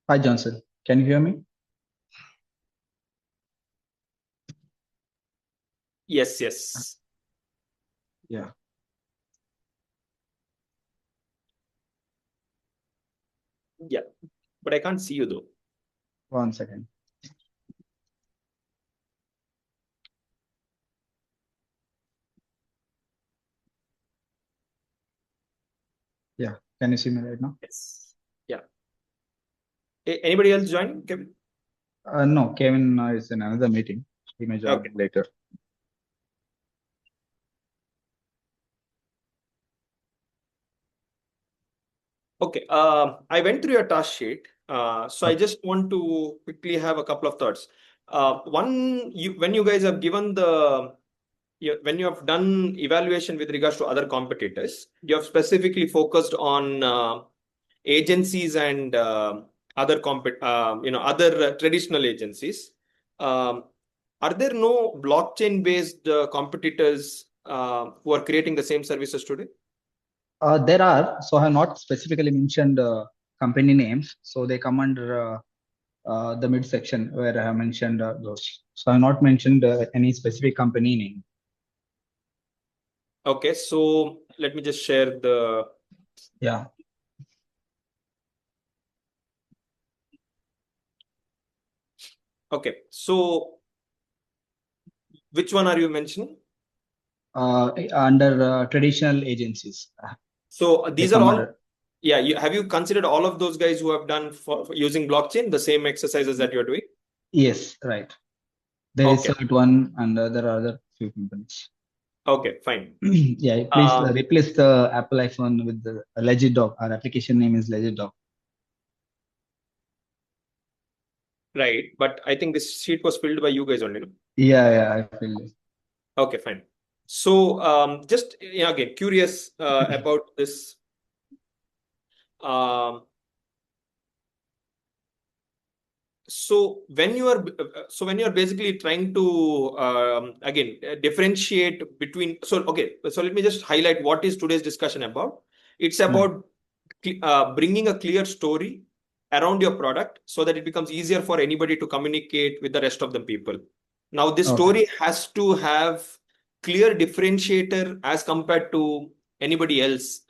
Hi, Johnson. Can you hear me? Yes, yes. Yeah. Yeah. But I can't see you though. One second. Yeah. Can you see me right now? Yes. Yeah. Anybody else join, Kevin? No, Kevin is in another meeting. He may join Okay. later. Okay. I went through your task sheet. So I just want to quickly have a couple of thoughts. One, when you guys have given when you have done evaluation with regards to other competitors, you have specifically focused on agencies and other traditional agencies. Um, are there no blockchain-based competitors who are creating the same services today? There are, so I have not specifically mentioned company names. So they come under the midsection where I have mentioned those. So I have not mentioned any specific company name. Okay, so let me just share the. Yeah. Okay, so which one are you mentioning? Under traditional agencies. So They these are come all. under. Yeah, have you considered all of those guys who have done for using blockchain the same exercises that you're doing? Yes, right. There is Okay, one, and there are other few companies. okay, fine. Yeah, please replace the Apple iPhone with the Legit Dog. Our application name is Legit Dog. Right, but I think this sheet was filled by you guys only, no? Yeah, I feel it. Okay, fine. So, just again, curious about this. Um, so when you are basically trying to again differentiate between. So okay, so let me just highlight what is today's discussion about. It's Yeah. about bringing a clear story around your product so that it becomes easier for anybody to communicate with the rest of the people. Now, this Okay. story has to have clear differentiator as compared to anybody else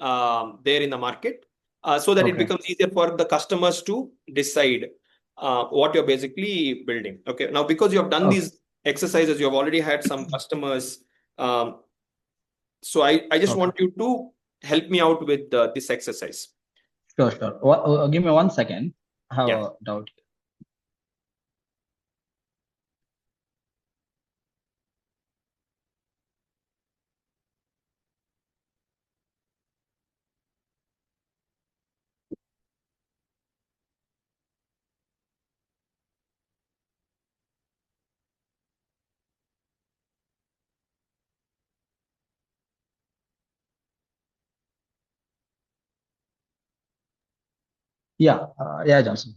there in the market, so that it Okay. becomes easier for the customers to decide what you're basically building. Okay. Now, because you have done Okay. these exercises, you have already had some customers. Um, so I just Okay. want you to help me out with this exercise. Sure. Give me 1 second. I have Yeah. a doubt. Yeah, Johnson.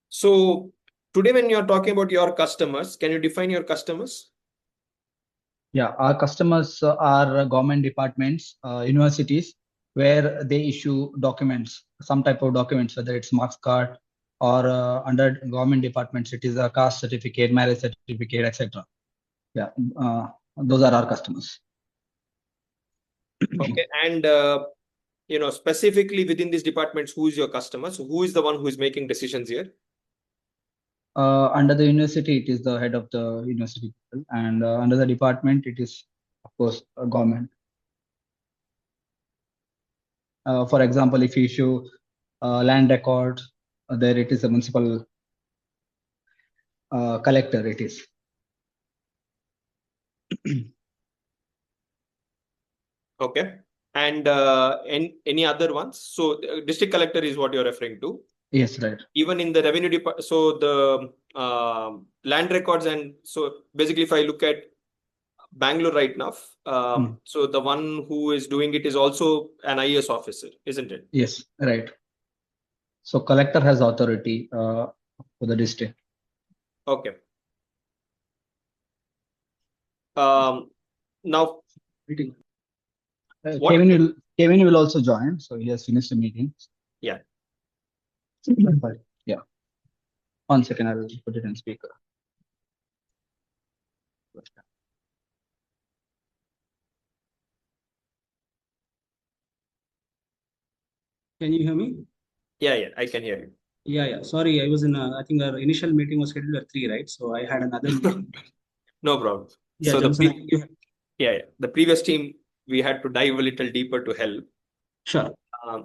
So today, when you're talking about your customers, can you define your customers? Yeah, our customers are government departments, universities, where they issue documents, some type of documents, whether it's marks card or under government departments, it is a caste certificate, marriage certificate, etc. Yeah, those are our customers. Okay. And specifically within these departments, who is your customer? So who is the one who is making decisions here? Under the university, it is the head of the university, and under the department, it is, of course, government. For example, if you issue land record, there it is a municipal collector. It is. Okay. And any other ones? So district collector is what you're referring to. Yes, right. Even in the revenue department, so the land records, and so basically, if I look at Bangalore right now, so the one who is doing it is also an IAS officer, isn't it? Yes, right. So collector has authority for the district. Okay. Now, what? Kevin will also join. So he has finished the meeting. Yeah. Sorry. 1 second, I'll put it in speaker. Can you hear me? Yeah, I can hear you. Yeah. Sorry, I was in I think our initial meeting was scheduled at 3, right? So I had another meeting. No problem. Yeah, So Johnson, I think you the previous team, we had to dive a little deeper to help. Sure.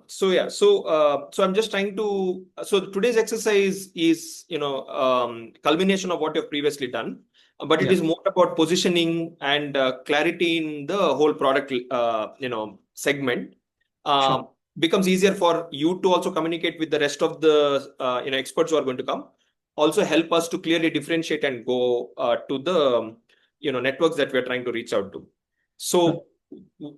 So I'm just trying to. So today's exercise is, culmination of what you've previously done, but it is more about positioning and clarity in the whole product, segment. Sure. Becomes easier for you to also communicate with the rest of the experts who are going to come. Also help us to clearly differentiate and go to the networks that we are trying to reach out to. So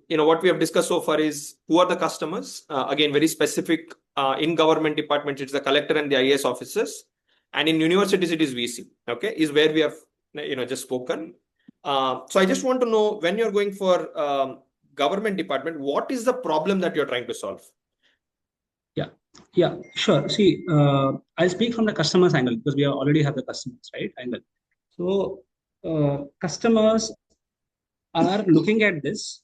what we have discussed so far is who are the customers. Again, very specific. In government departments, it's the collector and the IAS officers, and in universities, it is VC. Okay, is where we have just spoken. So I just want to know, when you're going for government department, what is the problem that you're trying to solve? Yeah, sure. See, I'll speak from the customer's angle because we already have the customers, right? Angle. So customers are looking at this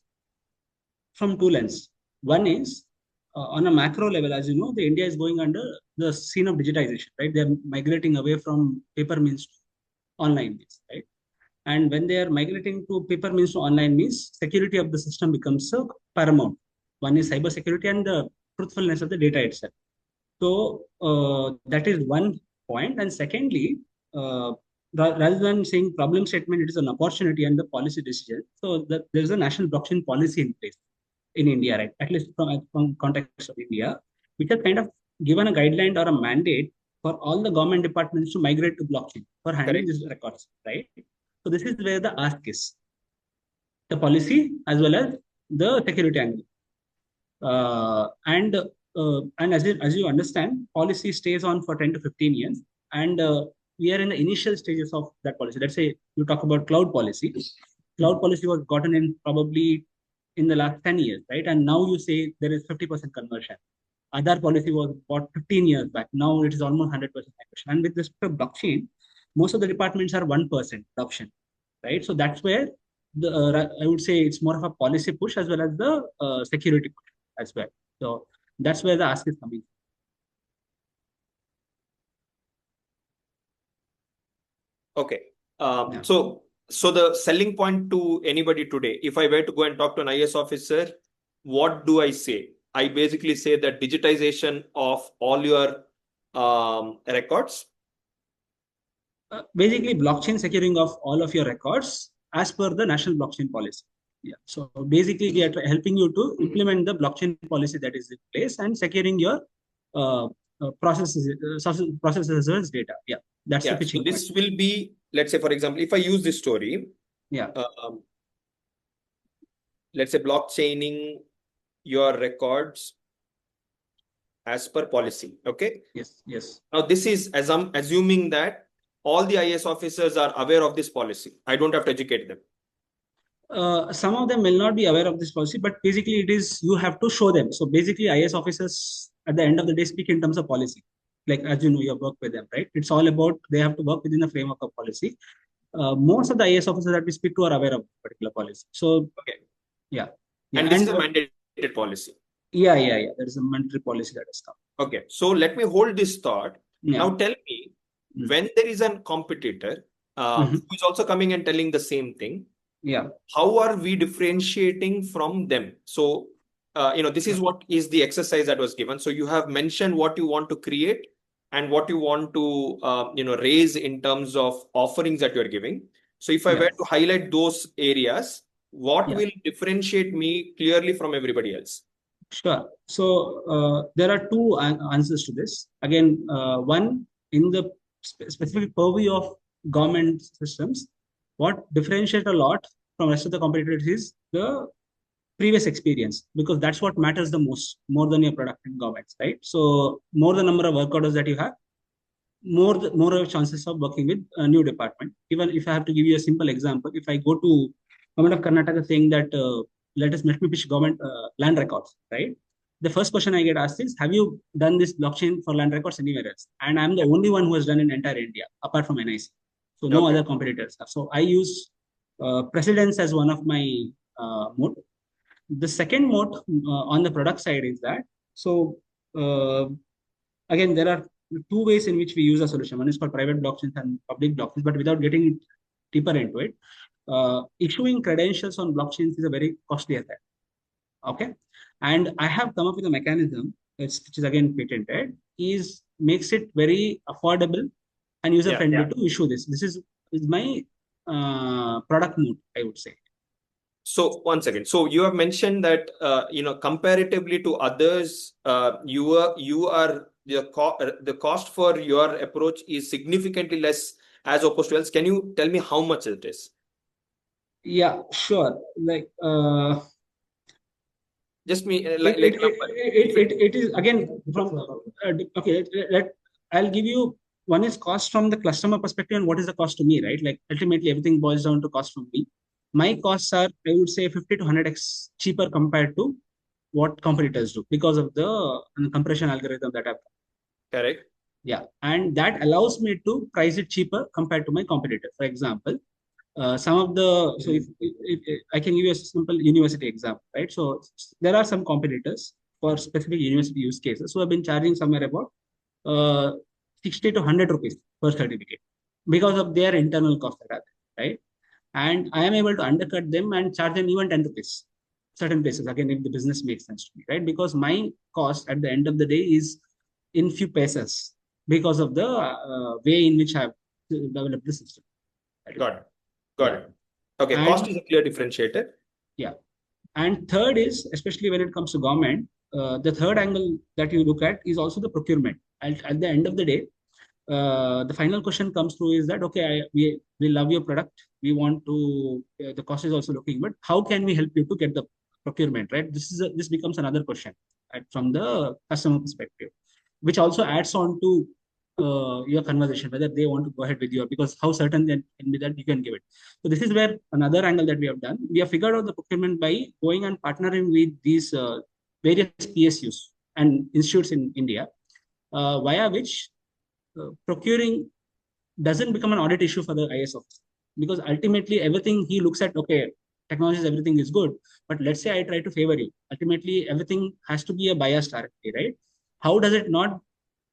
from two lenses. One is on a macro level, as you know, the India is going under the scene of digitization, right? They're migrating away from paper means to online means, right? And when they are migrating to paper means to online means, security of the system becomes paramount. One is cyber security and the truthfulness of the data itself. So that is one point. And secondly, rather than saying problem statement, it is an opportunity and the policy decision. So there is a national blockchain policy in place in India, right? At least from context of India, which has kind of given a guideline or a mandate for all the government departments to migrate to blockchain for handling these records, right? So this is where the ask is, the policy as well as the security angle. And as you understand, policy stays on for 10 to 15 years, and we are in the initial stages of that policy. Let's say you talk about cloud policy. Cloud policy was gotten in probably in the last 10 years, right? And now you say there is 50% conversion. Other policy was bought 15 years back. Now it is almost 100% conversion. And with respect to blockchain, most of the departments are 1% adoption, right? So that's where I would say it's more of a policy push as well as the security push as well. So that's where the ask is coming. Okay. So the selling point to anybody today, if I were to go and talk to an IAS officer, what do I say? I basically say that digitization of all your records. Basically, blockchain securing of all of your records as per the national blockchain policy. Yeah. So basically, we are helping you to implement the blockchain policy that is in place and securing your processes as well as data. Yeah, that's the pitching. So this will be, let's say, for example, if I use this story. Yeah. Let's say blockchaining your records as per policy. Okay. Yes. Now this is as I'm assuming that all the IAS officers are aware of this policy. I don't have to educate them. Some of them will not be aware of this policy, but basically it is, you have to show them. So basically IAS officers at the end of the day speak in terms of policy. Like, as you know, you have worked with them, right? It's all about, they have to work within the framework of policy. Most of the IAS officers that we speak to are aware of particular policy. So, okay. Yeah. And this is a mandated policy. Yeah. There is a mandatory policy that has come. Okay. So let me hold this thought. Now tell me, when there is a competitor who is also coming and telling the same thing, how are we differentiating from them? So, this is what is the exercise that was given. So you have mentioned what you want to create and what you want to, raise in terms of offerings that you're giving. So if I were to highlight those areas, what will differentiate me clearly from everybody else? Sure. So there are two answers to this. Again, one, in the specific purview of government systems, what differentiates a lot from rest of the competitors is the previous experience, because that's what matters the most, more than your product in governments, right? So more the number of work orders that you have, more chances of working with a new department. Even if I have to give you a simple example, if I go to government of Karnataka saying that let me pitch government land records, right? the first question I get asked is, have you done this blockchain for land records anywhere else? And I'm the only one who has done in entire India, apart from NIC. So no Okay. other competitors have. So I use precedence as one of my mode. The second mode on the product side is that, so again, there are two ways in which we use a solution. One is called private blockchains and public blockchains, but without getting deeper into it, issuing credentials on blockchains is a very costly affair. Okay. And I have come up with a mechanism, which is again patented, makes it very affordable and user friendly to issue this. This is my product mode, I would say. So one second. So you have mentioned that comparatively to others, the cost for your approach is significantly less as opposed to else. Can you tell me how much it is? Yeah, sure. Like just me it is again from okay. I'll give you one is cost from the customer perspective and what is the cost to me, right? Like ultimately everything boils down to cost from me. My costs are, I would say, 50 to 100x cheaper compared to what competitors do because of the compression algorithm that I've done. Correct. Yeah, and that allows me to price it cheaper compared to my competitor. For example, some of the, so if I can give you a simple university example, right? So there are some competitors for specific university use cases who have been charging somewhere about 60 to 100 rupees per certificate because of their internal cost, right? And I am able to undercut them and charge them even 10 rupees certain places, again, if the business makes sense to me, right? Because my cost at the end of the day is in few pesos because of the way in which I've developed the system. Got it. Okay, and cost is a clear differentiator. Yeah. And third is, especially when it comes to government, the third angle that you look at is also the procurement. At the end of the day, the final question comes through is that, okay, we love your product. We want to, the cost is also looking, but how can we help you to get the procurement, right? This becomes another question, right, from the customer perspective, which also adds on to your conversation, whether they want to go ahead with you, because how certain they can be that you can give it. So this is where another angle that we have done. We have figured out the procurement by going and partnering with these various PSUs and institutes in India, via which procuring doesn't become an audit issue for the IS officer, because ultimately everything he looks at, okay, technologies, everything is good, but let's say I try to favor you. Ultimately, everything has to be a biased RFP, right? How does it not?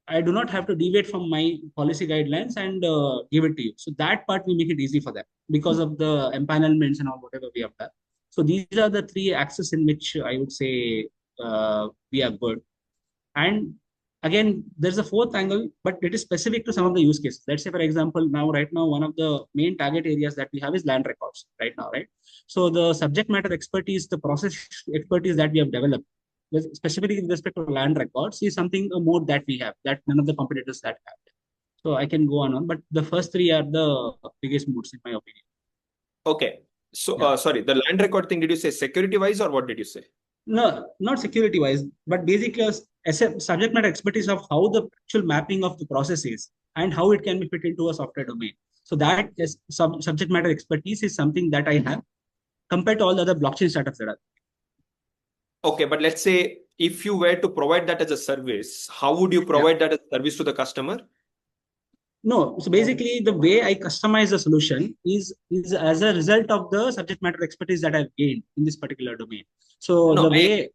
I do not have to deviate from my policy guidelines and give it to you. So that part we make it easy for them because of the empanelments and all whatever we have done. So these are the three axes in which I would say we are good. And again, there's a fourth angle, but it is specific to some of the use cases. Let's say, for example, right now, one of the main target areas that we have is land records right now, right? So the subject matter expertise, the process expertise that we have developed, specifically with respect to land records, is something more that we have, that none of the competitors that have. So I can go on, but the first three are the biggest moves, in my opinion. Okay. So, sorry, the land record thing, did you say security wise or what did you say? No, not security wise, but basically a subject matter expertise of how the actual mapping of the process is and how it can be fit into a software domain. So that is subject matter expertise is something that I have compared to all the other blockchain startups that are. Okay, but let's say if you were to provide that as a service, how would you provide that as a service to the customer? No, so basically the way I customize the solution is as a result of the subject matter expertise that I've gained in this particular domain. So no, the way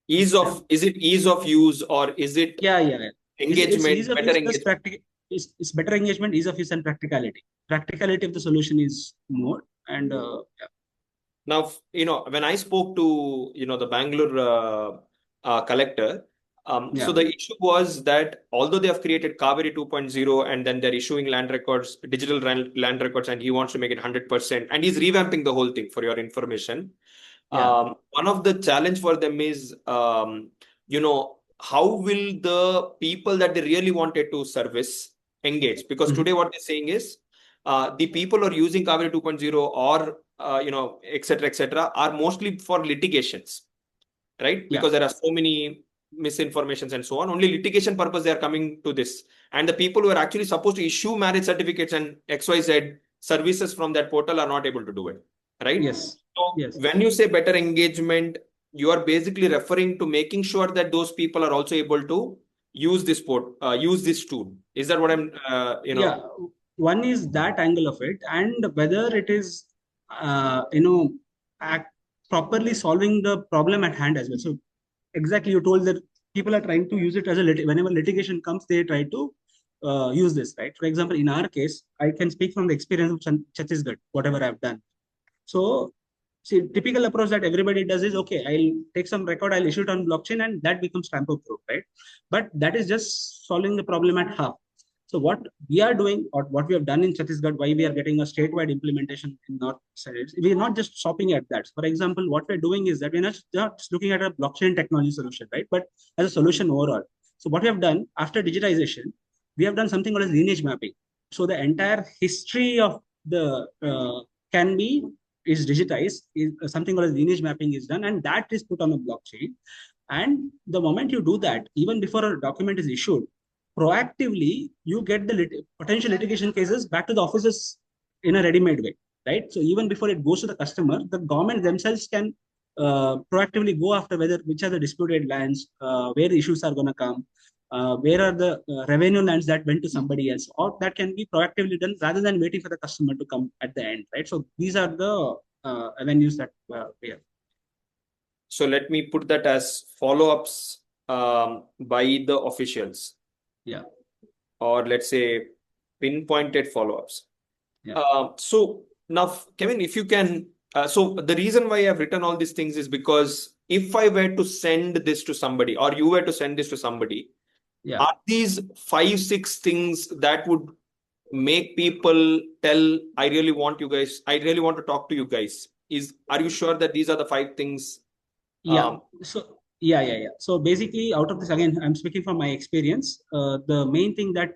is it ease of use or is it engagement, it's better engagement? It's better engagement, ease of use, and practicality. Practicality of the solution is more, and Now, when I spoke to, the Bangalore collector, so the issue was that although they have created Kaveri 2.0 and then they're issuing land records, digital land records, and he wants to make it 100%, and he's revamping the whole thing for your information. One of the challenge for them is, how will the people that they really wanted to service engage? Because today what they're saying is, the people who are using Kaveri 2.0 or et cetera, are mostly for litigations, right? Because there are so many misinformations and so on. Only litigation purpose they are coming to this, and the people who are actually supposed to issue marriage certificates and XYZ services from that portal are not able to do it, right? Yes. So when you say better engagement, you are basically referring to making sure that those people are also able to use this use this tool. Is that what I'm, Yeah, one is that angle of it, and whether it is, you know, properly solving the problem at hand as well. So exactly, you told that people are trying to use it as a whenever litigation comes, they try to use this, right? For example, in our case, I can speak from the experience of Chhattisgarh, whatever I've done. So, see, typical approach that everybody does is, okay, I'll take some record, I'll issue it on blockchain, and that becomes tamper-proof, right? But that is just solving the problem at half. So what we are doing, or what we have done in Chhattisgarh, why we are getting a statewide implementation in North side, we are not just stopping at that. For example, what we're doing is that we're not just looking at a blockchain technology solution, right? But as a solution overall. So what we have done after digitization, we have done something called as lineage mapping. So the entire history of the can be is digitized, is something called as lineage mapping is done, and that is put on a blockchain. And the moment you do that, even before a document is issued, proactively you get the potential litigation cases back to the offices in a ready-made way, right? So even before it goes to the customer, the government themselves can proactively go after which are the disputed lands, where the issues are going to come, where are the revenue lands that went to somebody else, or that can be proactively done rather than waiting for the customer to come at the end, right? So these are the avenues that we have. So let me put that as follow-ups by the officials. Yeah. Or let's say pinpointed follow-ups. Yeah. So now, Kevin, if you can, so the reason why I've written all these things is because if I were to send this to somebody, or you were to send this to somebody, Yeah. are these 5-6 things that would make people tell, I really want you guys, I really want to talk to you guys? Are you sure that these are the 5 things? Yeah. So yeah. So basically, out of this, again, I'm speaking from my experience. The main thing that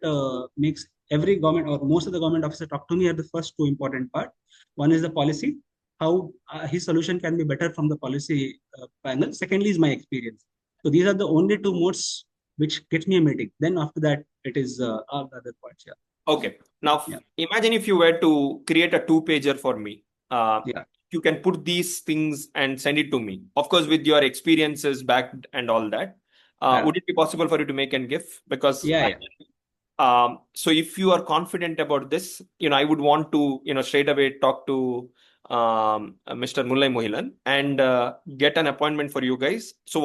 makes every government or most of the government officer talk to me are the first two important part. One is the policy, how his solution can be better from the policy panel. Secondly is my experience. So these are the only two modes which gets me a meeting. Then after that, it is all the other parts. Yeah. Okay. Now, Yeah. imagine if you were to create a 2-pager for me. Yeah. You can put these things and send it to me. Of course, with your experiences back and all that. Yeah. Would it be possible for you to make a GIF? Because Yeah. so if you are confident about this, I would want to, straight away talk to Mr. Mullai Mohilan and get an appointment for you guys. So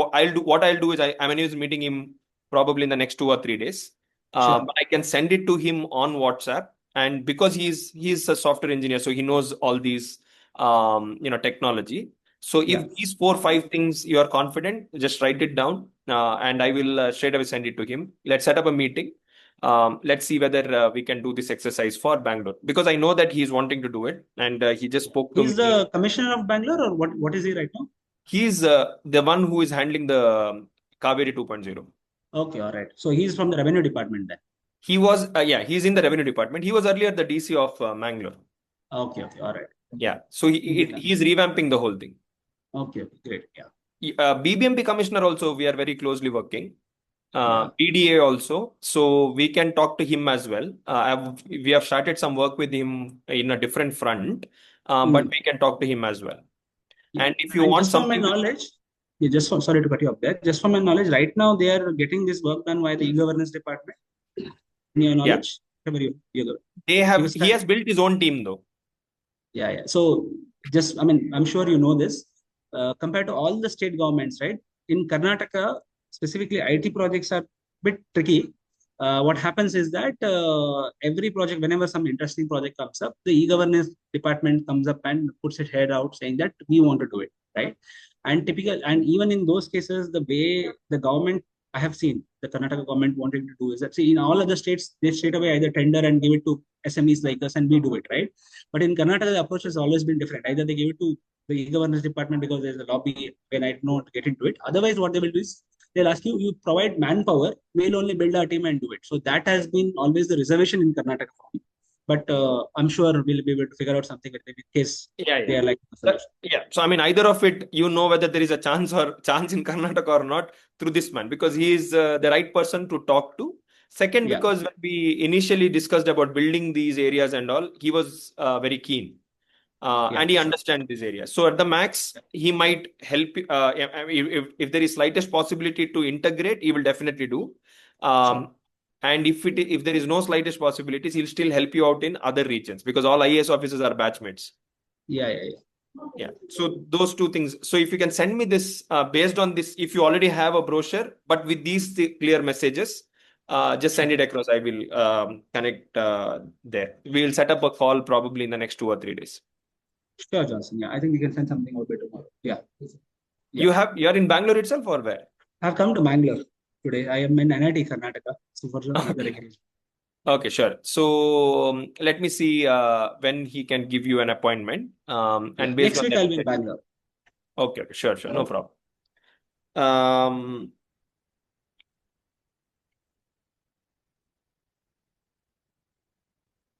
what I'll do is I'm meeting him probably in the next 2 or 3 days. Sure. But I can send it to him on WhatsApp, and because he's a software engineer, so he knows all these technology. So if these 4 or 5 things you are confident, just write it down, and I will straight away send it to him. Let's set up a meeting. Let's see whether we can do this exercise for Bangalore, because I know that he's wanting to do it, and he just spoke to me. He's the commissioner of Bangalore, or what is he right now? He's the one who is handling the Kaveri 2.0. Okay, all right. So he's from the revenue department then. He was, he's in the revenue department. He was earlier the DC of Mangalore. Okay, all right. Yeah, so he's revamping the whole thing. Okay, great. Yeah. BBMP commissioner also, we are very closely working. PDA also, so we can talk to him as well. We have started some work with him in a different front, but we can talk to him as well. Yeah. And if you want just from something, my knowledge, sorry to cut you off there. Just from my knowledge, right now they are getting this work done by the e-governance department. In your knowledge, he has built his own team though. Yeah. So I'm sure you know this. Compared to all the state governments, right? In Karnataka, specifically, IT projects are a bit tricky. What happens is that every project, whenever some interesting project comes up, the e-governance department comes up and puts its head out saying that we want to do it, right? And even in those cases, the way the government, I have seen the Karnataka government wanting to do is that, see, in all other states, they straight away either tender and give it to SMEs like us and we do it, right? But in Karnataka, the approach has always been different. Either they give it to the e-governance department because there's a lobby when I don't get into it. Otherwise, what they will do is they'll ask you provide manpower, we'll only build our team and do it. So that has been always the reservation in Karnataka for me. But I'm sure we'll be able to figure out something in case they are like the solution. So either of it, whether there is a chance in Karnataka or not through this man, because he is the right person to talk to. Second, because when we initially discussed about building these areas and all, he was very keen. and he understands this area. So at the max, he might help you. If there is slightest possibility to integrate, he will definitely do. And if there is no slightest possibilities, he'll still help you out in other regions because all IAS officers are batchmates. Yeah. So those two things. So if you can send me this based on this, if you already have a brochure, but with these clear messages, just send it across. I will connect there. We'll set up a call probably in the next 2 or 3 days. Sure, Johnson. Yeah, I think we can send something out by tomorrow. Yeah. You're in Bangalore itself or where? I've come to Bangalore today. I am in InUnity, Karnataka. So for another engagement. Okay, sure. So let me see when he can give you an appointment. And based next on week that, I'll be in Bangalore. Okay, sure, no problem.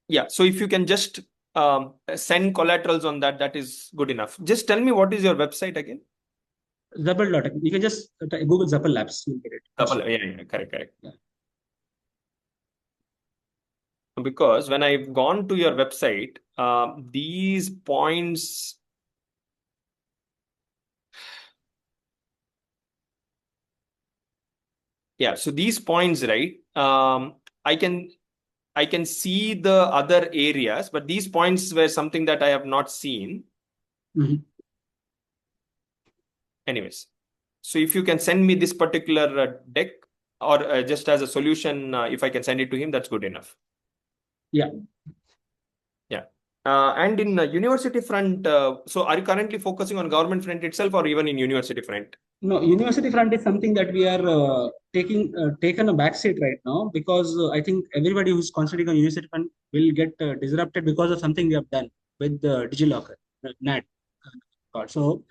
Yeah, so if you can just send collaterals on that, that is good enough. Just tell me what is your website again? Zupple.com. You can just Google Zupple Labs. You'll get it. Zupple, yeah, correct. Yeah. Because when I've gone to your website, these points. Yeah, so these points, right? I can see the other areas, but these points were something that I have not seen. Anyways, so if you can send me this particular deck or just as a solution, if I can send it to him, that's good enough. Yeah. And in university front, so are you currently focusing on government front itself or even in university front? No, university front is something that we are taken a back seat right now because I think everybody who's concentrating on university front will get disrupted because of something we have done with the DigiLocker, NAT. So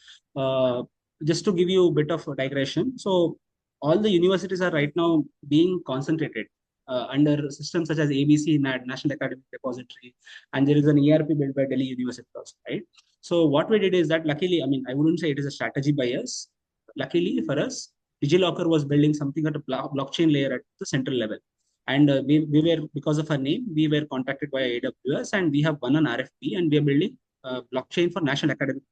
just to give you a bit of a digression, so all the universities are right now being concentrated under systems such as ABC, NAT, National Academic Repository, and there is an ERP built by Delhi University also, right? So what we did is that luckily, I mean, I wouldn't say it is a strategy by us. Luckily for us, DigiLocker was building something at a blockchain layer at the central level. And we were, because of our name, we were contacted by AWS and we have won an RFP and we are building blockchain for National Academic.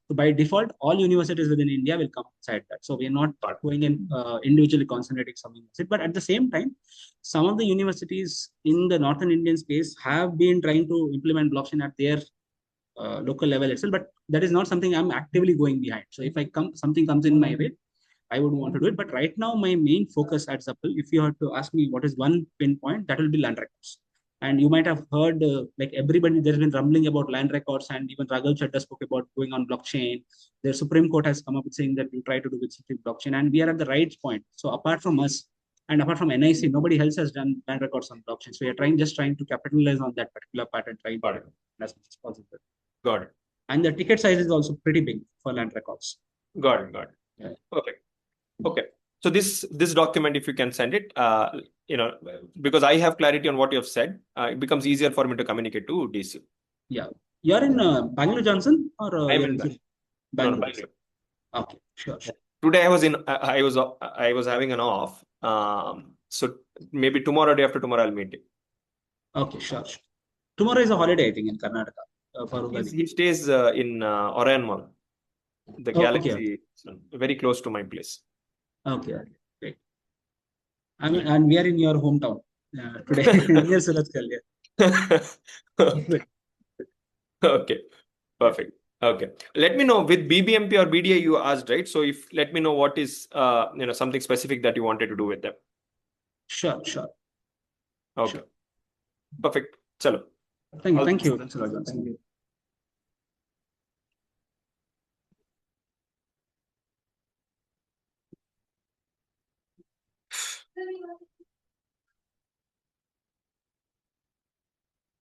So by default, all universities within India will come inside that. So we are not going in individually concentrating some universities. But at the same time, some of the universities in the Northern Indian space have been trying to implement blockchain at their local level itself. But that is not something I'm actively going behind. So if something comes in my way, I would want to do it. But right now, my main focus at Zupple, if you have to ask me what is one pinpoint, that will be land records. And you might have heard, like everybody, there's been rumbling about land records, and even Raghav Chadda spoke about going on blockchain. The Supreme Court has come up with saying that we try to do with blockchain, and we are at the right point. So apart from us, and apart from NIC, nobody else has done land records on blockchain. So we are just trying to capitalize on that particular part and trying to do as much as possible. Got it. And the ticket size is also pretty big for land records. Got it. Yeah. Okay. So this document, if you can send it, because I have clarity on what you have said, it becomes easier for me to communicate to DC. Yeah. You're in Bangalore, Johnson, or I'm in Bangalore. Bangalore. Okay, sure. Today I was having an off. So maybe tomorrow, day after tomorrow, I'll meet you. Okay, sure. Tomorrow is a holiday, I think, in Karnataka. He stays in Orion Mall, the Galaxy, very close to my place. Okay, great. And we are in your hometown today, near Suratgal. Okay, perfect. Okay, let me know with BBMP or BDA you asked, right? So let me know what is something specific that you wanted to do with them. Sure. Okay, perfect. Chalo. Thank you. Thanks a lot, John. Thank you.